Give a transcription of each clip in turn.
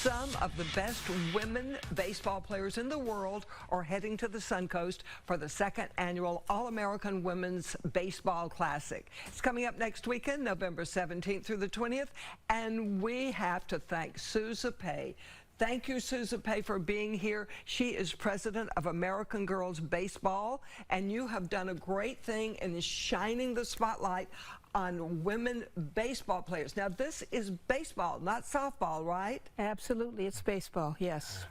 Some of the best women baseball players in the world are heading to the Suncoast for the second annual All-American Women's Baseball Classic. It's coming up next weekend, November 17th through the 20th, and we have to thank Zipay. Thank you, Zipay, for being here. She is president of American Girls Baseball, and you have done a great thing in shining the spotlight on women baseball players. Now, this is baseball, not softball, right? Absolutely, it's baseball, yes.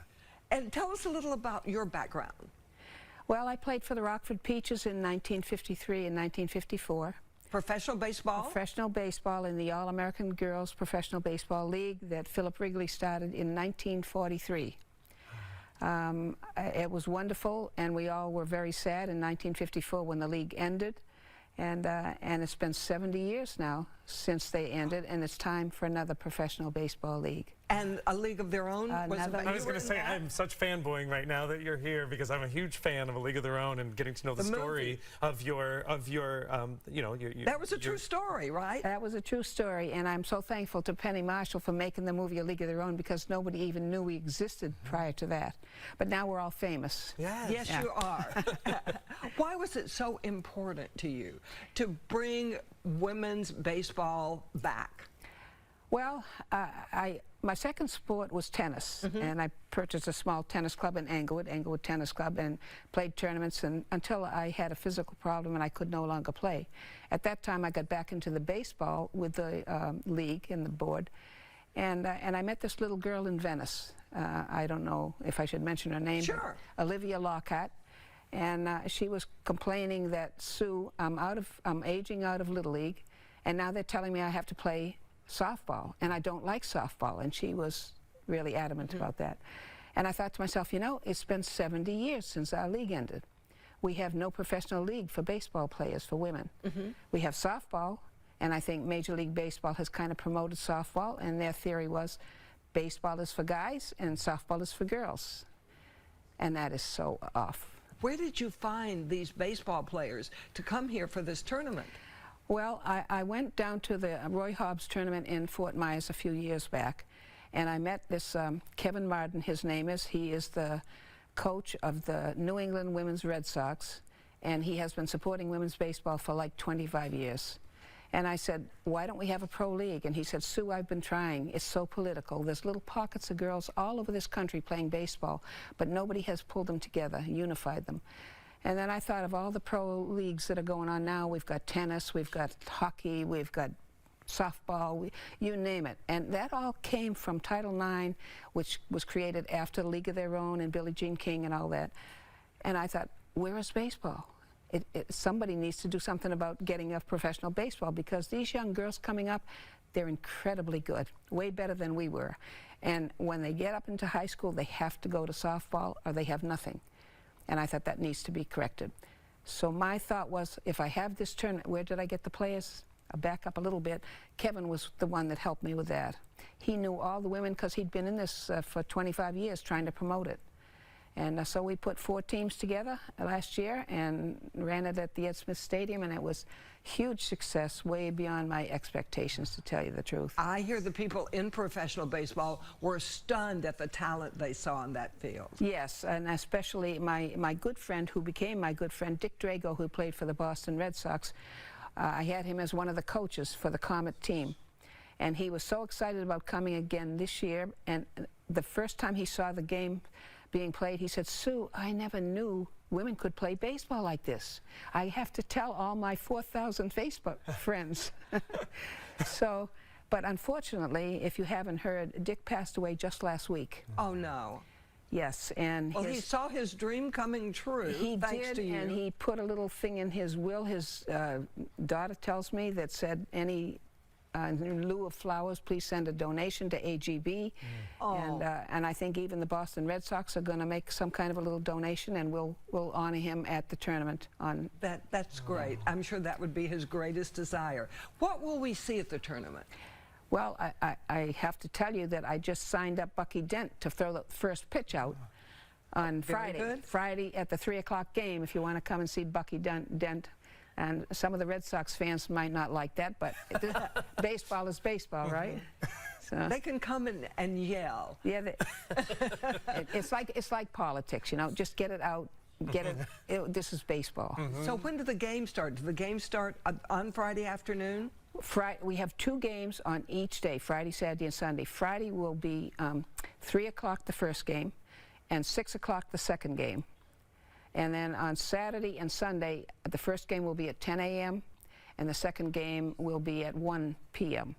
And tell us a little about your background. Well, I played for the Rockford Peaches in 1953 and 1954. Professional baseball? Professional baseball in the All-American Girls Professional Baseball League that Philip Wrigley started in 1943. It was wonderful, and we all were very sad in 1954 when the league ended. And it's been 70 years now since they ended, and it's time for another professional baseball league. And a league of their own? I was going to say, I'm such fanboying right now that you're here because I'm a huge fan of A League of Their Own and getting to know the story of your you know, that was a true story, right? That was a true story, and I'm so thankful to Penny Marshall for making the movie A League of Their Own because nobody even knew we existed prior to that. But now we're all famous. Yes, you are. Why was it so important to you to bring women's baseball back? Well, my second sport was tennis, and I purchased a small tennis club in Englewood Tennis Club, and played tournaments until I had a physical problem and I could no longer play. At that time, I got back into the baseball with the league and the board, and I met this little girl in Venice. I don't know if I should mention her name. Sure. Olivia Lockhart, and she was complaining that, Sue, I'm aging out of Little League, and now they're telling me I have to play softball, and I don't like softball, and she was really adamant about that. And I thought to myself, you know, it's been 70 years since our league ended. We have no professional league for baseball players, for women. We have softball, and I think Major League Baseball has kind of promoted softball, and their theory was baseball is for guys and softball is for girls, and that is so off. Where did you find these baseball players to come here for this tournament? Well, I went down to the Roy Hobbs tournament in Fort Myers a few years back, and I met this Kevin Martin, his name is. He is the coach of the New England Women's Red Sox, and he has been supporting women's baseball for like 25 years. And I said, why don't we have a pro league? And he said, Sue, I've been trying. It's so political. There's little pockets of girls all over this country playing baseball, but nobody has pulled them together, unified them. And then I thought of all the pro leagues that are going on now. We've got tennis, we've got hockey, we've got softball, you name it. And that all came from Title IX, which was created after the League of Their Own and Billie Jean King and all that. And I thought, where is baseball? Somebody needs to do something about getting a professional baseball, because these young girls coming up, they're incredibly good, way better than we were. And when they get up into high school, they have to go to softball or they have nothing. And I thought that needs to be corrected. So my thought was, if I have this tournament, where did I get the players? I'll back up a little bit. Kevin was the one that helped me with that. He knew all the women because he'd been in this for 25 years trying to promote it. And so we put 4 teams together last year and ran it at the Ed Smith Stadium, and it was huge success, way beyond my expectations, to tell you the truth. I hear the people in professional baseball were stunned at the talent they saw on that field. Yes, and especially my good friend, who became my good friend, Dick Drago, who played for the Boston Red Sox. I had him as one of the coaches for the Comet team. And he was so excited about coming again this year, and the first time he saw the game being played, he said, Sue, I never knew women could play baseball like this. I have to tell all my 4,000 Facebook friends. So, but unfortunately, if you haven't heard, Dick passed away just last week. Oh, no. Yes, and well, he saw his dream coming true. He thanks did, to you. and he put a little thing in his will. His daughter tells me that said, in lieu of flowers, please send a donation to AGB. And I think even the Boston Red Sox are going to make some kind of a little donation, and we'll honor him at the tournament on. That's great. I'm sure that would be his greatest desire. What will we see at the tournament? Well, I have to tell you that I just signed up Bucky Dent to throw the first pitch out on Friday. Friday at the 3 o'clock game. If you want to come and see Bucky Dent, And some of the Red Sox fans might not like that, but baseball is baseball, right? So, They can come and yell. yeah, it's like politics, you know. Just get it out. Get it. This is baseball. So when do the games start? Do the games start on Friday afternoon? We have 2 games on each day, Friday, Saturday, and Sunday. Friday will be 3 o'clock the first game and 6 o'clock the second game. And then on Saturday and Sunday, the first game will be at 10 a.m. and the second game will be at 1 p.m.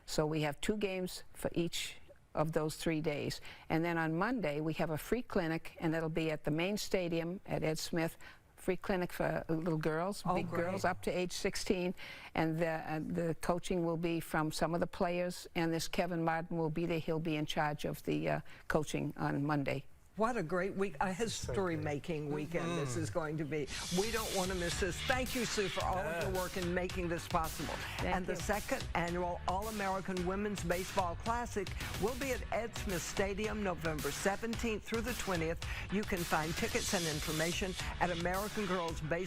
So we have 2 games for each of those 3 days. And then on Monday, we have a free clinic, and it'll be at the main stadium at Ed Smith. Free clinic for little girls, big girls up to age 16, and the coaching will be from some of the players, and this Kevin Martin will be there. He'll be in charge of the coaching on Monday. What a great week, a history-making weekend this is going to be. We don't want to miss this. Thank you, Sue, for all of your work in making this possible. Thank you. The second annual All-American Women's Baseball Classic will be at Ed Smith Stadium November 17th through the 20th. You can find tickets and information at American Girls Baseball.